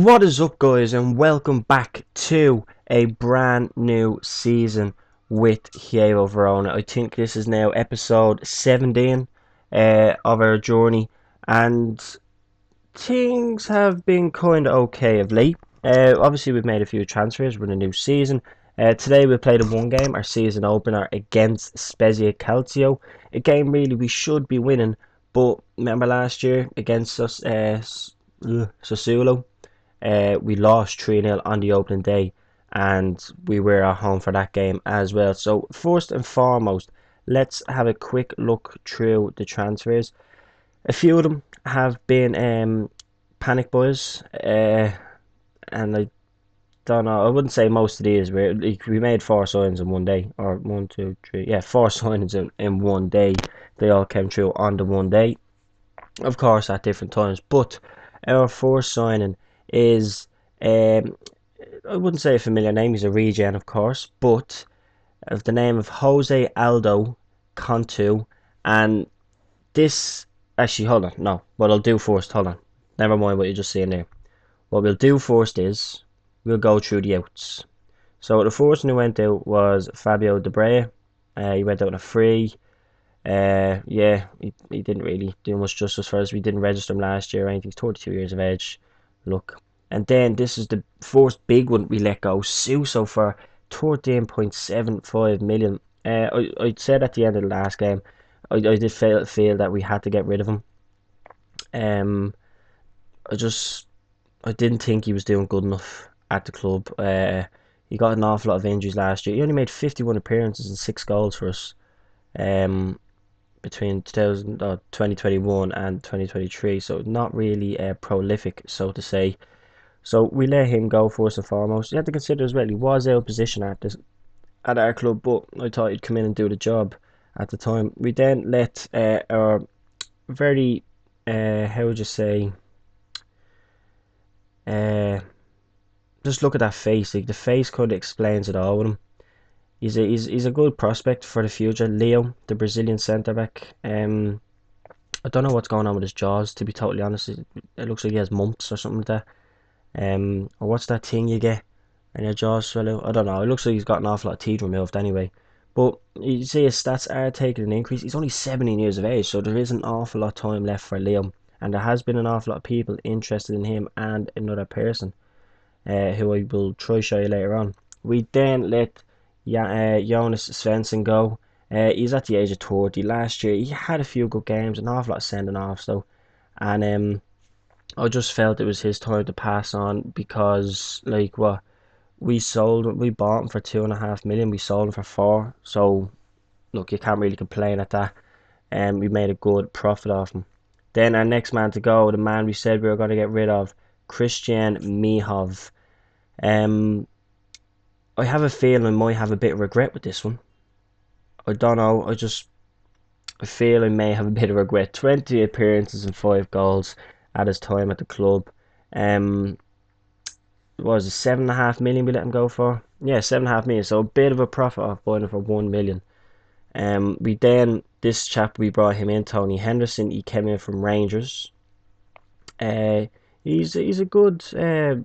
What is up, guys, and welcome back to a brand new season with Chievo Verona. I think this is now episode 17 of our journey, and things have been kind of okay of late. Obviously, we've made a few transfers. We're in a new season. Today we played in one game, our season opener against Spezia Calcio. A game really we should be winning, but remember last year against us, Sassuolo? We lost 3-0 on the opening day, and we were at home for that game as well. So first and foremost, let's have a quick look through the transfers. A few of them have been panic buys, and I don't know. I wouldn't say most of these were. Like, we made four signings in one day, or one, two, three. Yeah, four signings in one day. They all came through on the one day, of course, at different times. But our first signing is I wouldn't say a familiar name. He's a regen, of course, but of the name of Jose Aldo Cantu. And this, actually, hold on, no. What I'll do first, hold on. Never mind what you're just saying there. What we'll do first is we'll go through the outs. So the first one who went out was Fabio De Brea. He went out on a free. Yeah, he didn't really do much justice for us. We didn't register him last year. I think he's 32 years of age. Look. And then this is the first big one we let go. Suso for 13.75 million. I said at the end of the last game, I did feel that we had to get rid of him. Um, I just I didn't think he was doing good enough at the club. He got an awful lot of injuries last year. He only made 51 appearances and 6 goals for us. Um, between 2021 and 2023, so not really prolific, so to say. So we let him go first and foremost. You have to consider as well he was out of position at our club, but I thought he'd come in and do the job at the time. We then let our very how would you say, uh, just look at that face. Like, the face kind of explains it all with him. He's a good prospect for the future. Leo, the Brazilian centre back. I don't know what's going on with his jaws, to be totally honest. It looks like he has mumps or something like that. Or what's that thing you get and your jaws swell out? I don't know. It looks like he's got an awful lot of teeth removed anyway. But you see his stats are taking an increase. He's only 17 years of age, so there is an awful lot of time left for Liam. And there has been an awful lot of people interested in him and another person, who I will try show you later on. We then let Jonas Svensson go. He's at the age of 30. Last year he had a few good games, an awful lot of sending offs though, and I just felt it was his time to pass on, because like what we bought him for 2.5 million, we sold him for 4. So look, you can't really complain at that, and we made a good profit off him. Then our next man to go, the man we said we were going to get rid of, Christian Mihov. Um, I have a feeling I might have a bit of regret with this one. I don't know. I feel I may have a bit of regret. 20 appearances and 5 goals at his time at the club. Um, what was it, 7.5 million we let him go for? Yeah, 7.5 million. So a bit of a profit off buying him for 1 million. We then, this chap, we brought him in, Tony Henderson. He came in from Rangers. Uh, he's a good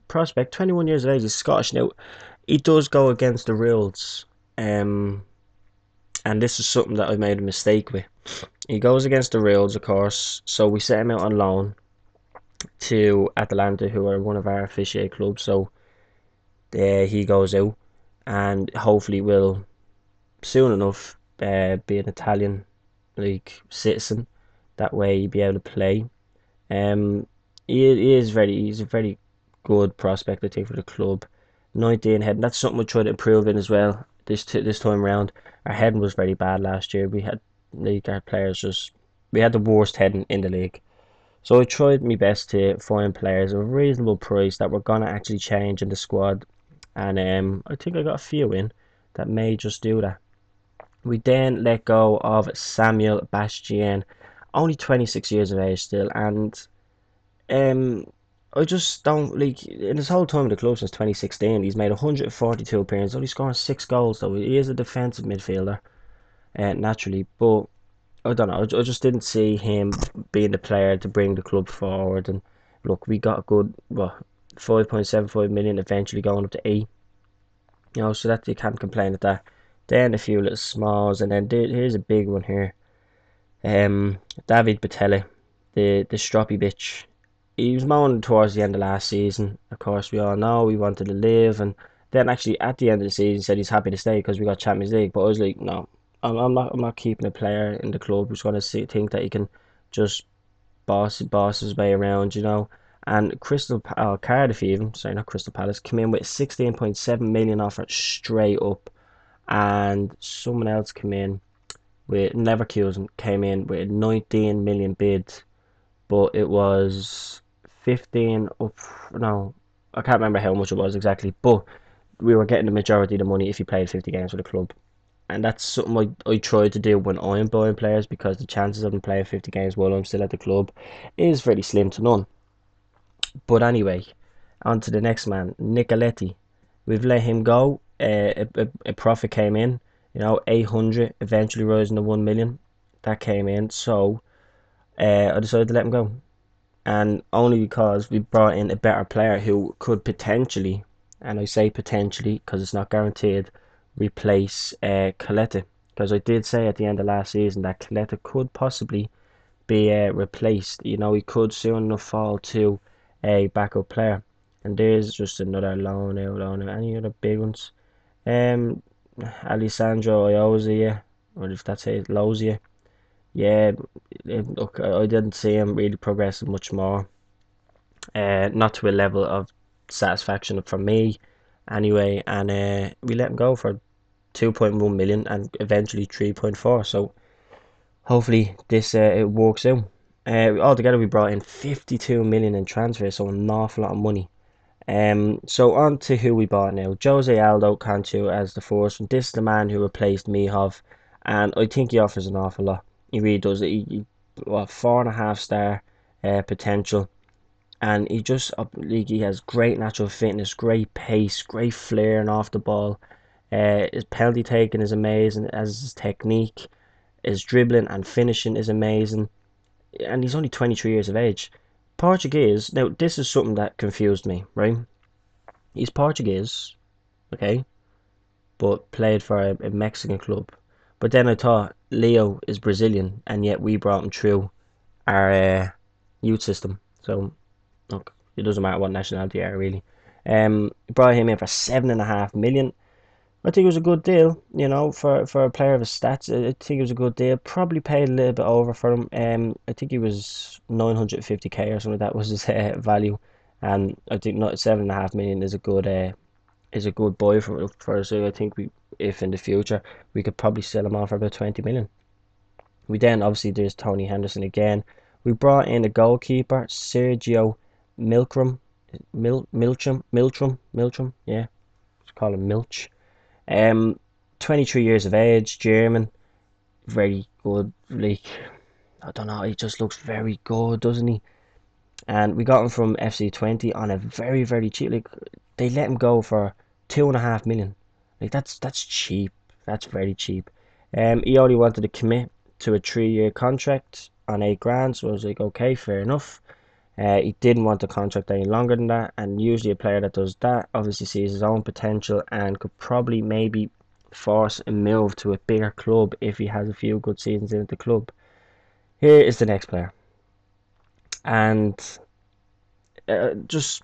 prospect. 21 years of age. He's Scottish now. He does go against the rules. And this is something that I made a mistake with. He goes against the rules, of course. So we set him out on loan to Atalanta, who are one of our officiate clubs. So he goes out, and hopefully will soon enough be an Italian like citizen. That way he'll be able to play. Um, he's a very good prospect, I think, for the club. 19 heading, that's something we try to improve in as well. This time around, our heading was very bad last year. We had like our players just we had the worst heading in the league. So I tried my best to find players of a reasonable price that were gonna actually change in the squad, and I think I got a few in that may just do that. We then let go of Samuel Bastien, only 26 years of age still, and um, I just don't like, in his whole time in the club since 2016. He's made 142 appearances, only scoring 6 goals. Though he is a defensive midfielder, naturally, but I don't know. I just didn't see him being the player to bring the club forward. And look, we got a good. Well, 5.75 million, eventually going up to 8. So that you can't complain at that. Then a few little smalls, and then here's a big one here. David Batelli, the stroppy bitch. He was moaning towards the end of last season. Of course, we all know we wanted to live, and then actually at the end of the season said he's happy to stay because we got Champions League. But I was like, no, I'm not keeping a player in the club who's going to think that he can just boss his way around. And Cardiff even, sorry, not Crystal Palace, came in with 16.7 million offer straight up, and someone else came in with Leverkusen came in with a 19 million bid, but it was 15 up. No, I can't remember how much it was exactly, but we were getting the majority of the money if you played 50 games for the club. And that's something I try to do when I'm buying players, because the chances of them playing 50 games while I'm still at the club is very slim to none. But anyway, on to the next man, Nicoletti. We've let him go. A profit came in, 800, eventually rising to 1 million. That came in, so I decided to let him go. And only because we brought in a better player who could potentially, and I say potentially because it's not guaranteed, replace Coletta. Because I did say at the end of last season that Coletta could possibly be replaced. He could soon enough fall to a backup player. And there's just another loan out. Any other big ones? Alessandro Iozia, or if that's it, Lozia. Yeah, look, I didn't see him really progressing much more. Not to a level of satisfaction for me, anyway. And we let him go for 2.1 million and eventually 3.4. So hopefully this it works out. Altogether we brought in 52 million in transfers, so an awful lot of money. So on to who we bought now. Jose Aldo Cantu as the first one. This is the man who replaced Mihov, and I think he offers an awful lot. He really does. He 4.5 star potential, and he has great natural fitness, great pace, great flair and off the ball. His penalty taking is amazing, as his technique, his dribbling and finishing is amazing, and he's only 23 years of age. Portuguese. Now this is something that confused me, right? He's Portuguese, okay, but played for a Mexican club. But then I thought Leo is Brazilian, and yet we brought him through our youth system. So look, it doesn't matter what nationality you are really. Brought him in for 7.5 million. I think it was a good deal, for a player of his stats. I think it was a good deal. Probably paid a little bit over for him. I think he was 950k or something. That was his value, and I think not 7.5 million is a good buy for us. So I think if in the future we could probably sell him off for about 20 million. We then obviously there's Tony Henderson again. We brought in a goalkeeper, Sergio Milkrum, Miltrum. Yeah, let's call him Milch. 23 years of age, German, very good. Like, I don't know, he just looks very good, doesn't he? And we got him from FC20 on a very, very cheap. Like, they let him go for 2.5 million. Like, that's cheap. That's very cheap. He only wanted to commit to a 3-year contract on 8 grand, so I was like, okay, fair enough. He didn't want the contract any longer than that, and usually a player that does that obviously sees his own potential and could probably maybe force a move to a bigger club if he has a few good seasons in the club. Here is the next player, and just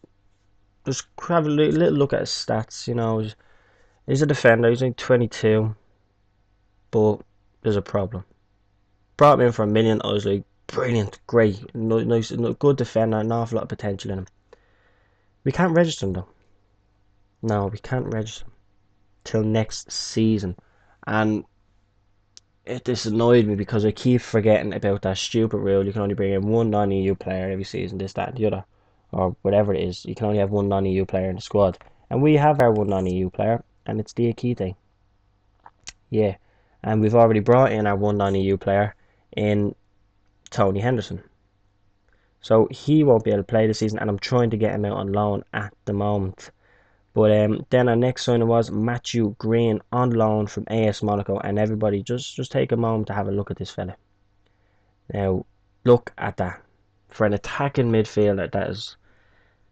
have a little look at his stats. He's a defender. He's only 22, but there's a problem. Brought him in for 1 million. I was like, brilliant, great, nice, good defender, an awful lot of potential in him. We can't register him though. No, we can't register him till next season, and this annoyed me because I keep forgetting about that stupid rule. You can only bring in one non-EU player every season, this, that, and the other, or whatever it is. You can only have one non-EU player in the squad, and we have our one non-EU player, and it's Diakite. Yeah, and we've already brought in our one non-EU player in Tony Henderson. So he won't be able to play this season, and I'm trying to get him out on loan at the moment. But then our next signing was Matthew Green on loan from AS Monaco, and everybody just take a moment to have a look at this fella. Now, look at that. For an attacking midfielder, that is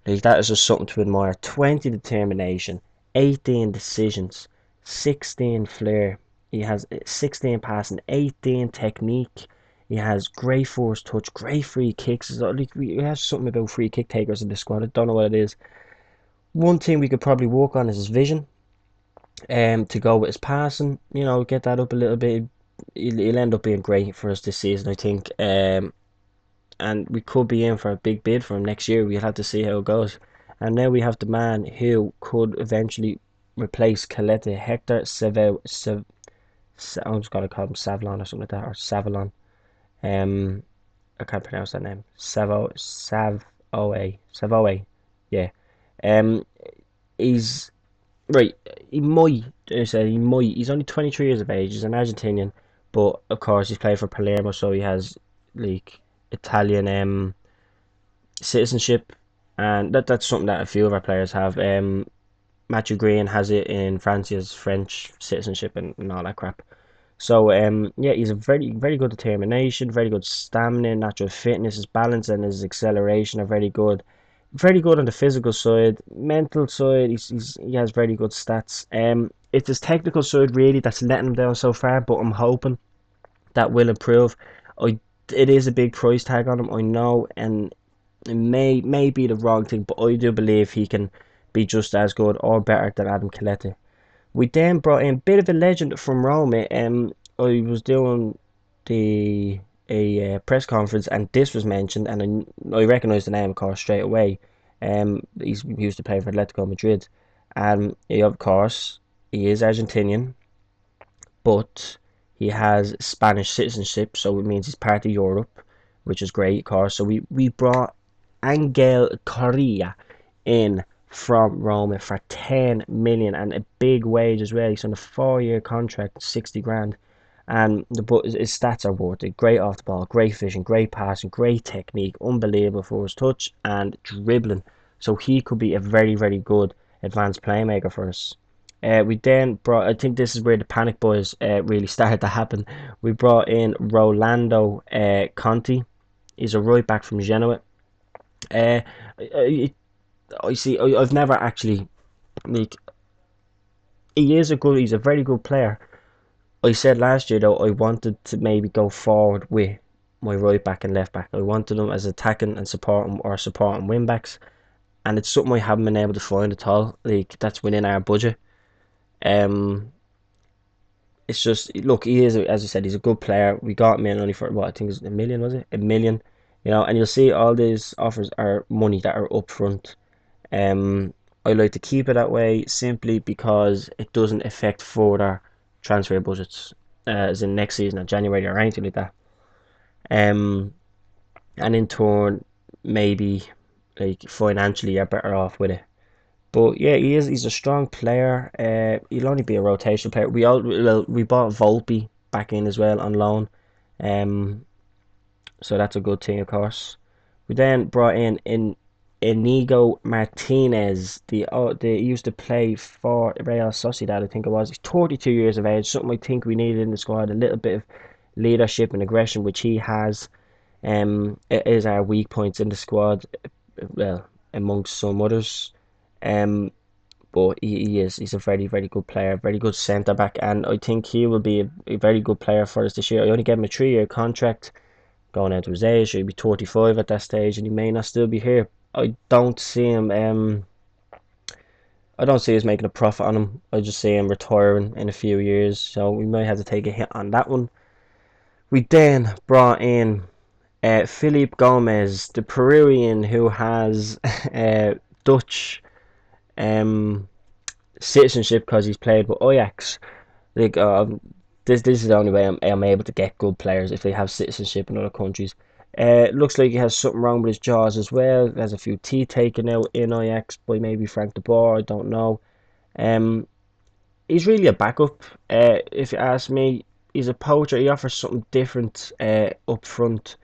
Like, that is just something to admire. 20 determination, 18 decisions, 16 flair. He has 16 passing, 18 technique. He has great force touch, great free kicks. Like, we have something about free kick takers in this squad. I don't know what it is. One thing we could probably work on is his vision. To go with his passing, get that up a little bit. He'll end up being great for us this season, I think. And we could be in for a big bid for him next year. We'll have to see how it goes. And now we have the man who could eventually replace Caleta, Hector I'm just gonna call him Savlon or something like that, or Savalon. Um, I can't pronounce that name. Savoe, yeah. Um, he's right. He might. I said he might. He's only 23 years of age. He's an Argentinian, but of course he's played for Palermo, so he has like Italian citizenship, and that's something that a few of our players have. Matthew Green has it in France. He has French citizenship and all that crap. So yeah, he's a very good determination, very good stamina, natural fitness, his balance and his acceleration are very good. Very good on the physical side, mental side. He has very good stats. It's his technical side really that's letting him down so far, but I'm hoping that will improve. I It is a big price tag on him, I know, and it may be the wrong thing, but I do believe he can be just as good or better than Adam Caleta. We then brought in a bit of a legend from Roma. I was doing the a press conference and this was mentioned, and I recognised the name, of course, straight away. He used to play for Atletico Madrid, and of course he is Argentinian, but he has Spanish citizenship, so it means he's part of Europe, which is great, of course. So we brought Angel Correa in from Roma for 10 million and a big wage as well. He's on a 4-year contract, 60 grand. And but his stats are worth it. Great off the ball, great vision, great passing, great technique, unbelievable for his touch and dribbling. So he could be a very good advanced playmaker for us. We then brought, I think this is where the panic boys really started to happen. We brought in Rolando Conti. He's a right back from Genoa. Uh, I, I see. I've never actually like. He's a very good player. I said last year though I wanted to maybe go forward with my right back and left back. I wanted them as attacking and supporting or supporting wing backs, and it's something I haven't been able to find at all. Like that's within our budget. Um, it's just look, he is as I said, he's a good player. We got him in only for what I think is a million, was it? A million, and you'll see all these offers are money that are up front. I like to keep it that way simply because it doesn't affect further transfer budgets, as in next season or January or anything like that. Um, and in turn, maybe like financially you're better off with it. But yeah, he's a strong player. He'll only be a rotation player. We bought Volpe back in as well on loan. Um, so that's a good thing, of course. We then brought in Inigo Martinez. The he used to play for Real Sociedad, I think it was. He's 32 years of age. Something I think we needed in the squad. A little bit of leadership and aggression, which he has. It is our weak points in the squad. Well, amongst some others. Um, but he's a very good player, very good centre back, and I think he will be a very good player for us this year. I only gave him a 3-year contract going out to his age. He'll be 35 at that stage, and he may not still be here. I don't see him. I don't see us making a profit on him. I just see him retiring in a few years, so we might have to take a hit on that one. We then brought in Felipe Gomez, the Peruvian who has Dutch um, citizenship because he's played with Ajax. Like this is the only way I'm able to get good players if they have citizenship in other countries. Looks like he has something wrong with his jaws as well. He has a few teeth taken out in Ajax by maybe Frank de Boer. I don't know. Um, he's really a backup. If you ask me, he's a poacher. He offers something different up front.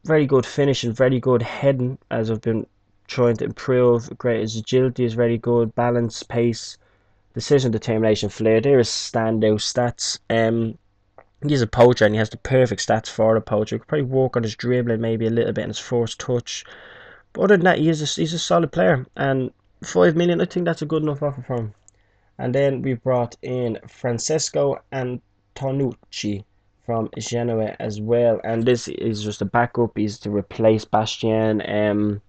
Very good finishing, very good heading, as I've been trying to improve. Great, his agility is very good. Balance, pace, decision, determination, flair. There is standout stats. He's a poacher and he has the perfect stats for a poacher. He could probably work on his dribbling maybe a little bit and his first touch. But other than that, he's a solid player, and 5 million, I think that's a good enough offer for him. And then we brought in Francesco Antonucci from Genoa as well, and this is just a backup. He's to replace Bastian.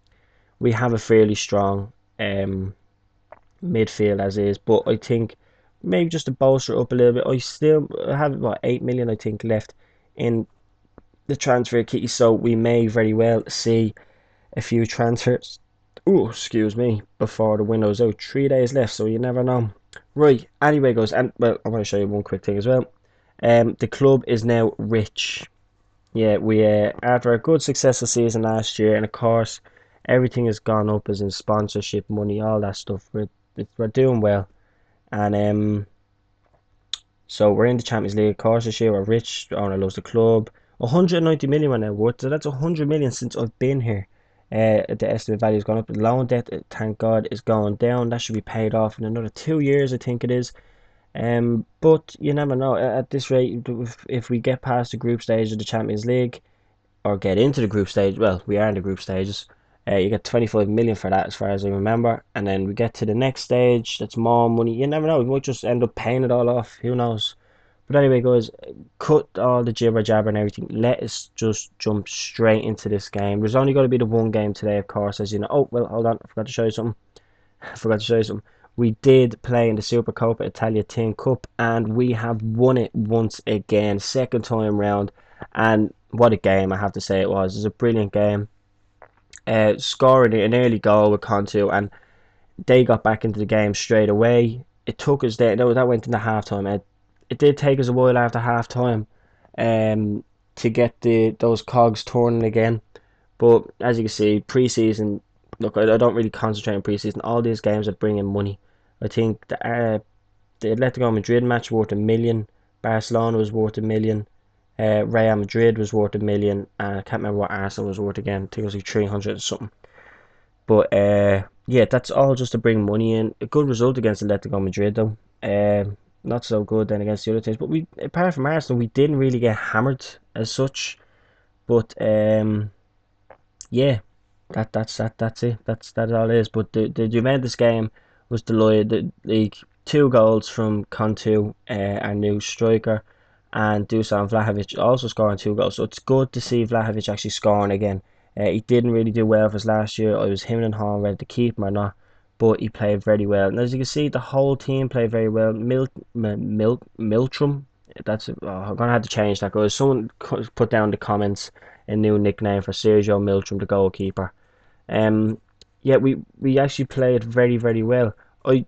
We have a fairly strong midfield as is, but I think maybe just to bolster up a little bit. I still have about 8 million, I think, left in the transfer kitty, so we may very well see a few transfers. Oh, excuse me, before the window's out. 3 days left, so you never know. Right, anyway, guys, and well, I want to show you one quick thing as well. The club is now rich. Yeah, we after a good successful season last year, and of course, everything has gone up as in sponsorship money, all that stuff. We're doing well, and so we're in the Champions League. Of course, this year we're rich. Owner loves the club. 190 million we're now worth. So that's 100 million since I've been here. The estimate value has gone up. The loan debt, thank God, is going down. That should be paid off in another 2 years, I think it is. But you never know. At this rate, if we get past the group stage of the Champions League or get into the group stage, well, we are in the group stages. You get 25 million for that, as far as I remember, and then we get to the next stage. That's more money. You never know. We might just end up paying it all off. Who knows? But anyway, guys, cut all the jibber jabber and everything. Let us just jump straight into this game. There's only going to be the one game today, of course, as you know. Oh, well, hold on. I forgot to show you something. I forgot to show you something. We did play in the Supercoppa Italia Tin Cup, and we have won it once again, second time round. And what a game, I have to say it was. It was a brilliant game. Scoring an early goal with Conte, and they got back into the game straight away. It took us there. No, that went into half time. It did take us a while after half time to get those cogs turning again. But as you can see, pre-season, look, I don't really concentrate on pre-season. All these games are bringing money. I think the Atletico Madrid match worth 1 million. Barcelona was worth 1 million. Real Madrid was worth 1 million. And I can't remember what Arsenal was worth again. I think it was like 300 or something. But yeah, that's all just to bring money in. A good result against Atletico Madrid, though. Not so good then against the other teams. But we, apart from Arsenal, we didn't really get hammered as such. But yeah, that's it. That's all it is. But the Juventus game was delayed. Like 2 goals from Conte, our new striker, and Dusan Vlahovic also scoring 2 goals. So it's good to see Vlahovic actually scoring again. He didn't really do well for us last year. I was him and Hall whether to keep him or not, but he played very well. And as you can see, the whole team played very well. Miltrum. I'm gonna have to change that, guys. Someone put down in the comments a new nickname for Sergio Miltrum, the goalkeeper. Yeah, we actually played very well. I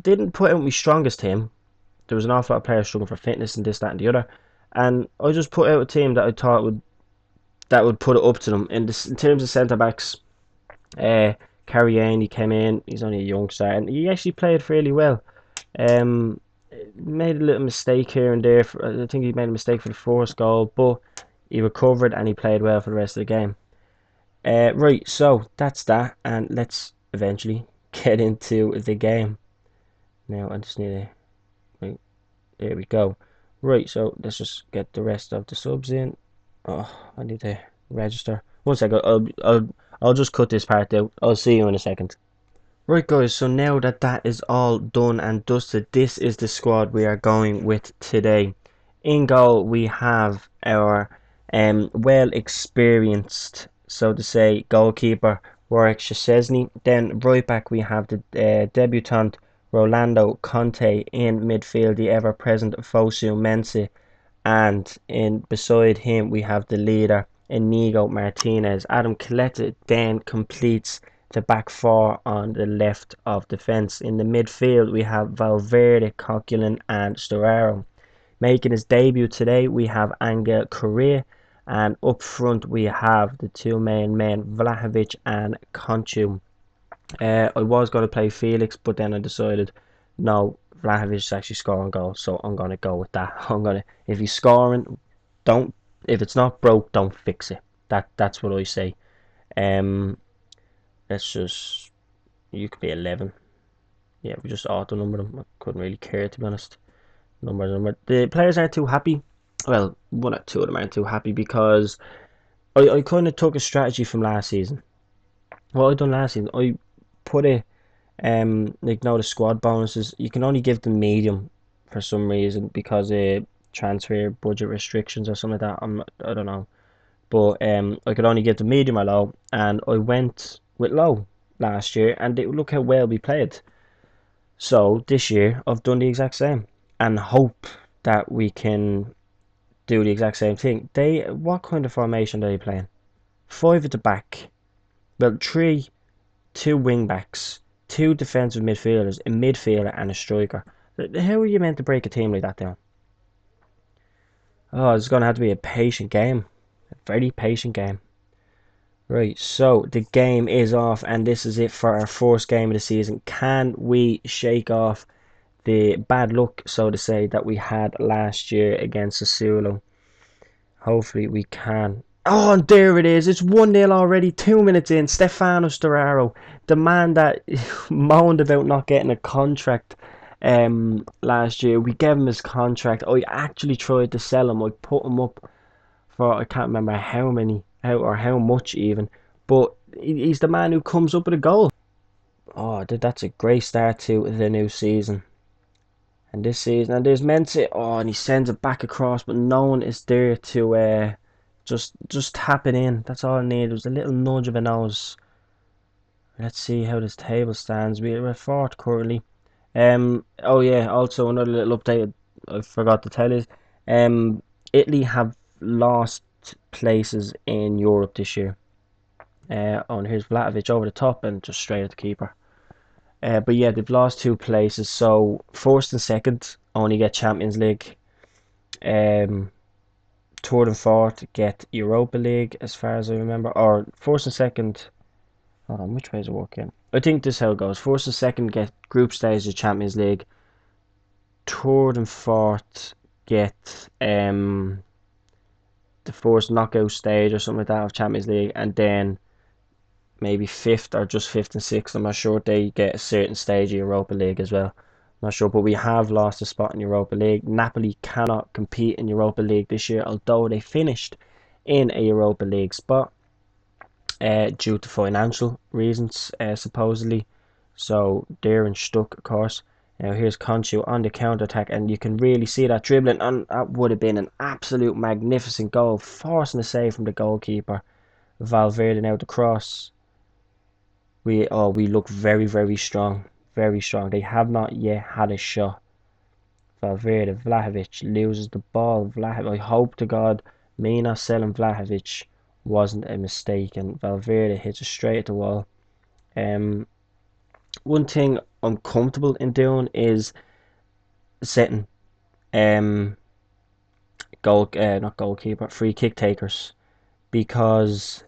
didn't put out my strongest team. There was an awful lot of players struggling for fitness and this, that, and the other, and I just put out a team that I thought would put it up to them. In terms of centre backs, Carriane came in. He's only a youngster, and he actually played fairly well. Um, Made a little mistake here and there. I think he made a mistake for the first goal, but he recovered and he played well for the rest of the game. Right, so that's that, and let's eventually get into the game. Now I just need to. Right, there we go. Right, so let's just get the rest of the subs in. Oh, I need to register. One second. I'll just cut this part out. I'll see you in a second. Right, guys, so now that that is all done and dusted, this is the squad we are going with today. In goal, we have our well experienced, so to say, goalkeeper Warwick Szczesny. Then right back we have the debutant Rolando Conte. In midfield, the ever present Fosu Mensah, and in beside him we have the leader Inigo Martinez. Adam Coletta then completes the back four on the left of defence. In the midfield we have Valverde, Coquelin and Storaro. Making his debut today we have Angel Correa, and up front we have the two main men, Vlahovic and Conchu. I was going to play Felix, but then I decided no, Vlahovic is actually scoring goals, so I'm going to go with that. If he's scoring, don't, if it's not broke, don't fix it. That's what I say. Let's just, you could be 11. Yeah, we just auto number them. I couldn't really care, to be honest. Number. The players aren't too happy. Well, one or two of them aren't too happy because I kind of took a strategy from last season. what I done last season, I put it like the squad bonuses. You can only give them medium for some reason because of transfer budget restrictions or something like that. I don't know, but I could only give them medium or low, and I went with low last year, and look how well we played. So this year I've done the exact same, and hope that we can do the exact same thing. What kind of formation are they playing? Five at the back. Well, three, two wing backs, two defensive midfielders, a midfielder, and a striker. How are you meant to break a team like that down? Oh, it's going to have to be a patient game. A very patient game. Right, so the game is off, and this is it for our first game of the season. Can we shake off the bad luck, so to say, that we had last year against Sassuolo? Hopefully we can. Oh, and there it is. It's 1-0 already, 2 minutes in. Stefano Sturaro, the man that moaned about not getting a contract last year. We gave him his contract. I actually tried to sell him. I put him up for, I can't remember how many, how much even. But he's the man who comes up with a goal. Oh, that's a great start to the new season. And this season, and there's Mensa, oh, and he sends it back across, but no one is there to just tap it in. That's all I need. It was a little nudge of a nose. Let's see how this table stands. We're fourth currently. Oh yeah, also another little update I forgot to tell you. Um, Italy have lost places in Europe this year. Oh, and here's Vlahovic over the top and just straight at the keeper. But yeah, they've lost two places. So first and second only get Champions League. Um, third and fourth get Europa League, as far as I remember. Or first and second. Hold on, which way is it working? I think this is how it goes. First and second get group stage of Champions League. Third and fourth get the first knockout stage or something like that of Champions League, and then maybe fifth or just fifth and sixth. I'm not sure. They get a certain stage of Europa League as well. I'm not sure, but we have lost a spot in Europa League. Napoli cannot compete in Europa League this year, although they finished in a Europa League spot due to financial reasons, supposedly. So they're stuck, of course. Now here's Conchu on the counter attack, and you can really see that dribbling, and that would have been an absolute magnificent goal, forcing a save from the goalkeeper. Valverde now the cross. We look very strong, very strong. They have not yet had a shot. Valverde, Vlahovic loses the ball. I hope to God me not selling Vlahovic wasn't a mistake, and Valverde hits it straight at the wall. Um, One thing I'm comfortable in doing is setting um not goalkeeper, free kick takers, because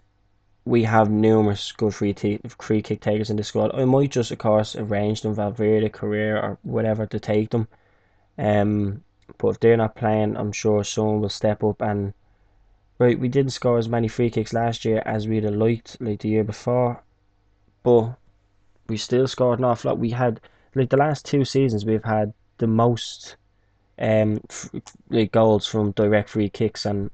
we have numerous good free kick takers in the squad. I might just, of course, arrange them Valverde, Career, or whatever to take them. But if they're not playing, I'm sure someone will step up. And right, we didn't score as many free kicks last year as we'd have liked, like the year before, but we still scored an awful lot. We had, like, the last 2 seasons, we've had the most like goals from direct free kicks, and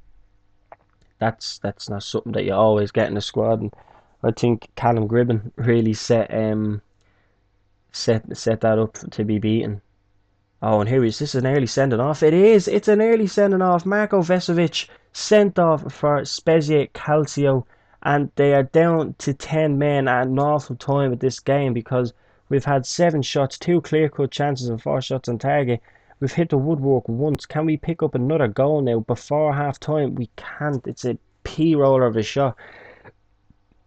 that's not something that you always get in the squad. And I think Callum Gribben really set that up to be beaten. Oh, and here is this is an early sending off. It is. It's an early sending off. Marco Vesovic sent off for Spezia Calcio, and they are down to 10 men at an awful time at this game because we've had 7 shots, 2 clear-cut chances, and 4 shots on target. We've hit the woodwork once. Can we pick up another goal now before half time? We can't. It's a p-roller of a shot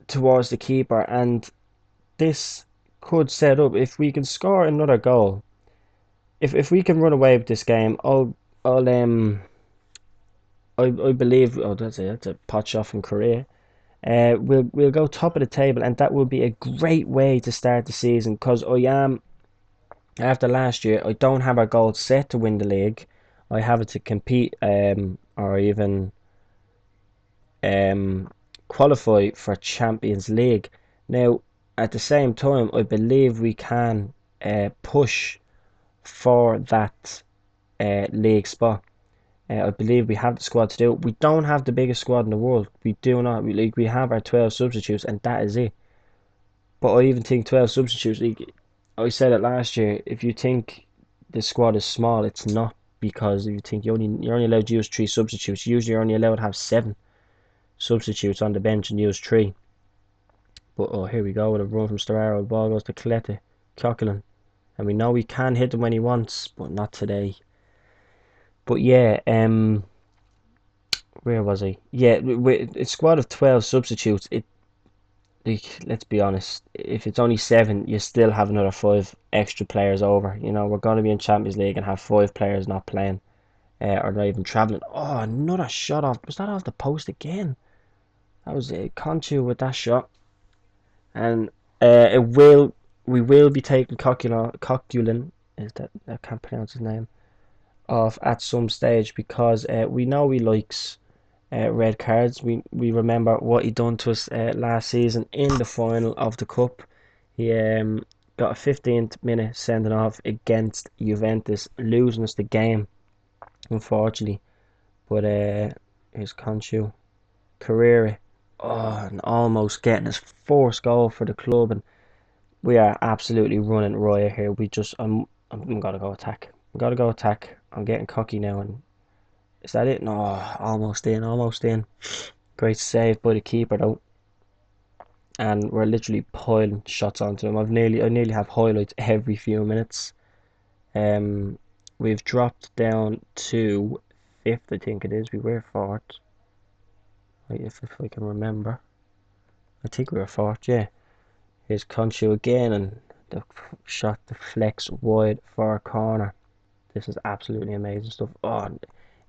towards the keeper, and this could set up if we can score another goal. If we can run away with this game, I'll I believe, oh, that's a pot shot from Korea. We'll go top of the table, and that will be a great way to start the season. Because I am, after last year, I don't have our goal set to win the league. I have it to compete or even qualify for Champions League. Now, at the same time, I believe we can push for that league spot. I believe we have the squad to do it. We don't have the biggest squad in the world. We do not. We have our 12 substitutes, and that is it. But I even think 12 substitutes. Like, I said it last year. If you think the squad is small, it's not, because if you think you're only allowed to use 3 substitutes. Usually you're only allowed to have 7 substitutes on the bench and use 3. But oh, here we go with a run from Storaro. The ball goes to Colette, Coquelin, and we know he can hit him when he wants, but not today. But yeah, where was I? Yeah, with a squad of 12 substitutes, like, let's be honest, if it's only 7, you still have another 5 extra players over. You know, we're going to be in Champions League and have 5 players not playing, or not even travelling. Oh, another shot off. Was that off the post again? That was Conchu with that shot. And we will be taking Coquelin, is that, I can't pronounce his name, off at some stage, because we know he likes red cards. We remember what he done to us last season in the final of the cup. He got a 15th minute sending off against Juventus, losing us the game, unfortunately. But here's Conchu, Carrera, oh, and almost getting his 4th goal for the club, and we are absolutely running riot here. I'm gotta go attack. I'm gotta go attack. I'm getting cocky now, and is that it? No, almost in, almost in. Great save by the keeper though, and we're literally piling shots onto him. I nearly have highlights every few minutes. Um, we've dropped down to 5th, I think it is. We were 4th. If I can remember, I think we were 4th. Yeah. Here's Conchu again, and the shot deflects wide for a corner. This is absolutely amazing stuff. Oh,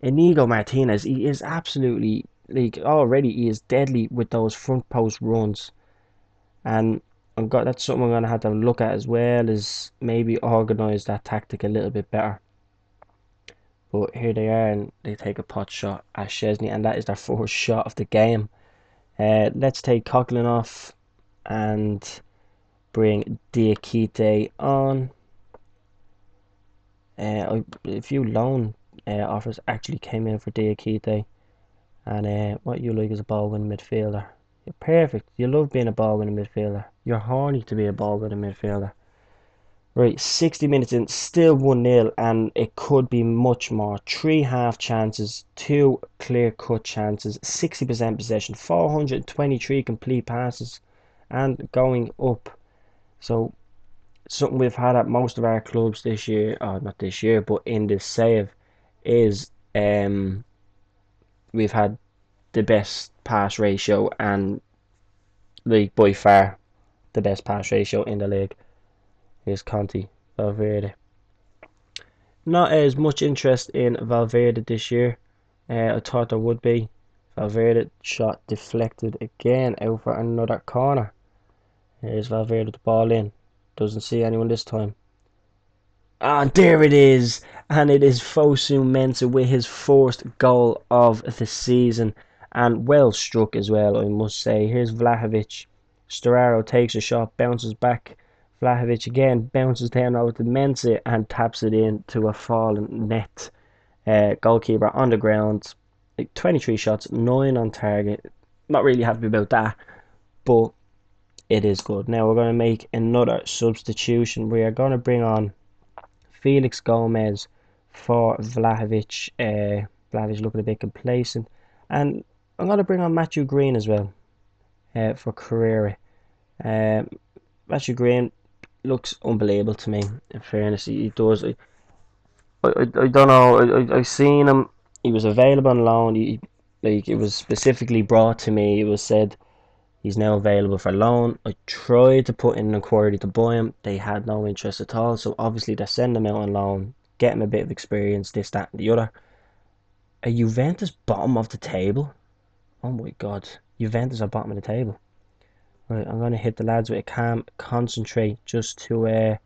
Inigo Martinez, he is absolutely, like, already he is deadly with those front post runs, and that's something I'm gonna have to look at, as well as maybe organise that tactic a little bit better. But here they are, and they take a pot shot at Szczesny, and that is their 4th shot of the game. Let's take Coquelin off and bring Diakite on. A few loan offers actually came in for Diakite, and what you like is a ball winning midfielder. You're perfect. You love being a ball winning midfielder. You're horny to be a ball winning midfielder. Right, 60 minutes in, still 1-0, and it could be much more. 3 half chances, 2 clear cut chances, 60% possession, 423 complete passes, and going up. So something we've had at most of our clubs this year, not this year, but in this save, is we've had the best pass ratio, and like by far the best pass ratio in the league. Here's Conti, Valverde. Not as much interest in Valverde this year. I thought there would be. Valverde shot deflected again out for another corner. Here's Valverde, the ball in. Doesn't see anyone this time. And there it is, and it is Fosu Mensah with his 4th goal of the season, and well struck as well, I must say. Here's Vlahovic. Storaro takes a shot, bounces back. Vlahovic again bounces down over to Mensah and taps it in to a fallen net. Goalkeeper on the ground. Like 23 shots, 9 on target. Not really happy about that, but it is good. Now we're going to make another substitution. We are going to bring on Felix Gomez for Vlahovic. Vlahovic looking a bit complacent, and I'm going to bring on Matthew Green as well for Carrera. Matthew Green looks unbelievable to me, in fairness. He does. I don't know. I've seen him. He was available on loan. It was specifically brought to me. It was said he's now available for loan. I tried to put in an inquiry to buy him. They had no interest at all. So obviously they send him out on loan, get him a bit of experience, this, that, and the other. A Juventus bottom of the table. Oh my God, Juventus are bottom of the table. Right, I'm going to hit the lads with a calm, concentrate, just to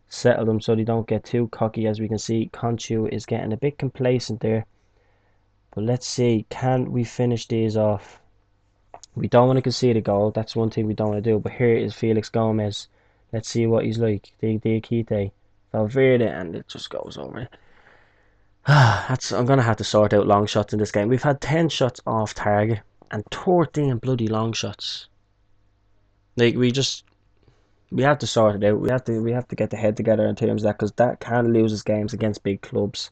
settle them so they don't get too cocky. As we can see, Conchu is getting a bit complacent there. But let's see, can we finish these off? We don't want to concede a goal. That's one thing we don't want to do. But here is Felix Gomez. Let's see what he's like. Diakite, Valverde, and it just goes over. I'm going to have to sort out long shots in this game. We've had 10 shots off target and 13 bloody long shots. Like, we just... We have to sort it out. We have to get the head together in terms of that, because that can lose us games against big clubs.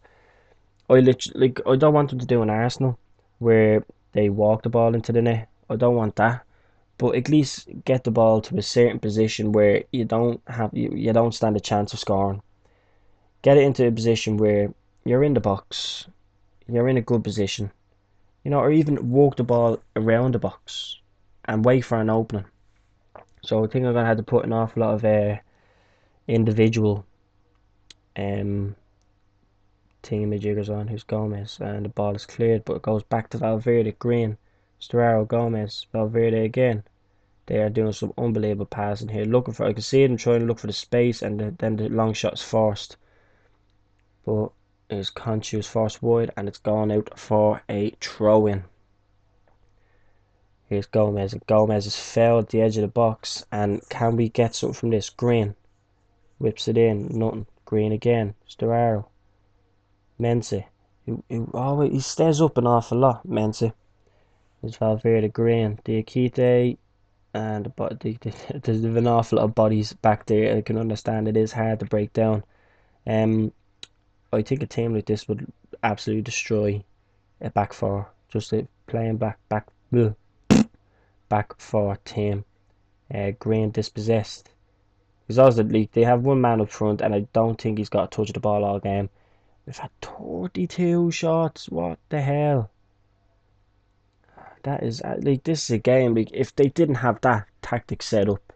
I literally, like, I don't want them to do an Arsenal where they walk the ball into the net. I don't want that. But at least get the ball to a certain position where you don't stand a chance of scoring. Get it into a position where you're in the box, you're in a good position, or even walk the ball around the box and wait for an opening. So I think I'm gonna have to put an awful lot of individual um thingy-majiggers on. Who's Gomez, and the ball is cleared, but it goes back to Valverde. Green, Storaro, Gomez, Valverde again. They are doing some unbelievable passing here. I can see them trying to look for the space, and then the long shot's forced. But it's Conchu's forced wide, and it's gone out for a throw in. Here's Gomez. Gomez is fouled at the edge of the box, and can we get something from this? Green whips it in. Nothing. Green again. Storaro. Mense. He stays up an awful lot, Mense. There's Valverde, Green, Diakite, and there's an awful lot of bodies back there. I can understand it is hard to break down. I think a team like this would absolutely destroy a back four. Just playing back four team. Green dispossessed. Because obviously they have one man up front, and I don't think he's got a touch of the ball all game. We've had 32 shots. What the hell? That is like, this is a game. Like, if they didn't have that tactic set up,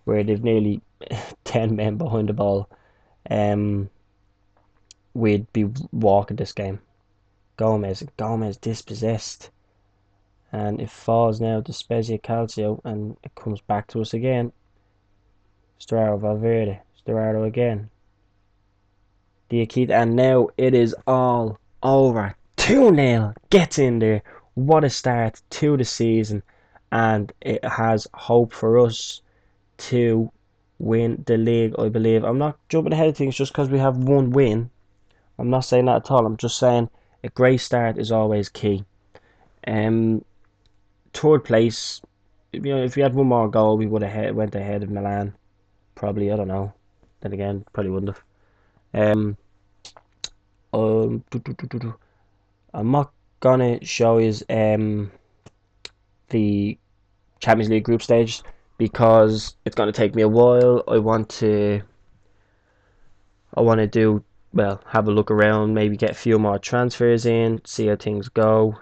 where they've nearly 10 men behind the ball, we'd be walking this game. Gomez dispossessed, and it falls now to Spezia Calcio, and it comes back to us again. Storaro, Valverde, Storaro again. Diakite, and now it is all over. 2-0, gets in there. What a start to the season, and it has hope for us to win the league, I believe. I'm not jumping ahead of things just because we have one win. I'm not saying that at all. I'm just saying a great start is always key. Third place, if we had one more goal, we would have went ahead of Milan. Probably, I don't know. Then again, probably wouldn't have. Um, I'm not gonna show you the Champions League group stage because it's gonna take me a while. I want to do, well, have a look around, maybe get a few more transfers in, see how things go,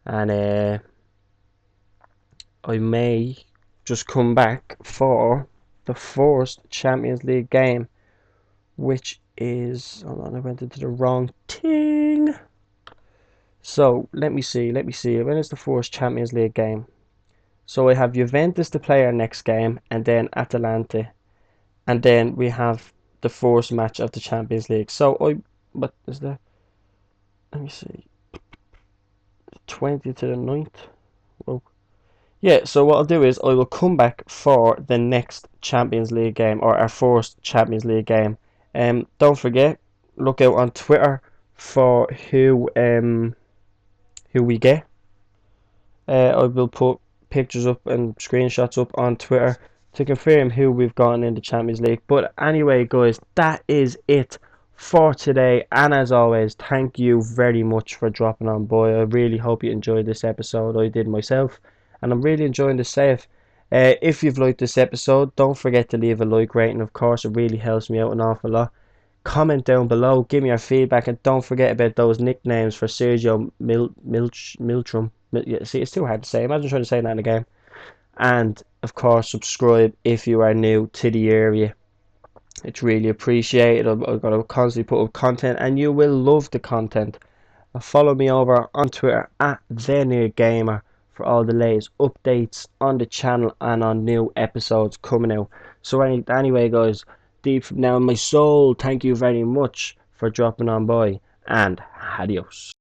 and I may just come back for the first Champions League game, which is, hold on, I went into the wrong thing. So let me see. When is the first Champions League game? So I have Juventus to play our next game, and then Atalanta, and then we have the first match of the Champions League. So what is there? Let me see. 20th to the 9th. Whoa. Yeah, so what I'll do is I will come back for the next Champions League game, or our first Champions League game. Don't forget, look out on Twitter for who we get. I will put pictures up and screenshots up on Twitter to confirm who we've gotten in the Champions League. But anyway, guys, that is it for today. And as always, thank you very much for dropping on by. I really hope you enjoyed this episode. I did myself, and I'm really enjoying the save. If you've liked this episode, don't forget to leave a like rating. Of course, it really helps me out an awful lot. Comment down below, give me your feedback, and don't forget about those nicknames for Sergio Miltrum. Yeah, see, it's too hard to say. Imagine trying to say that in a game. And of course, subscribe if you are new to the area. It's really appreciated. I'm going to constantly put up content, and you will love the content. Follow me over on Twitter at TheNewGamer for all the latest updates on the channel and on new episodes coming out. So anyway, guys, deep from now in my soul, thank you very much for dropping on by, and adios.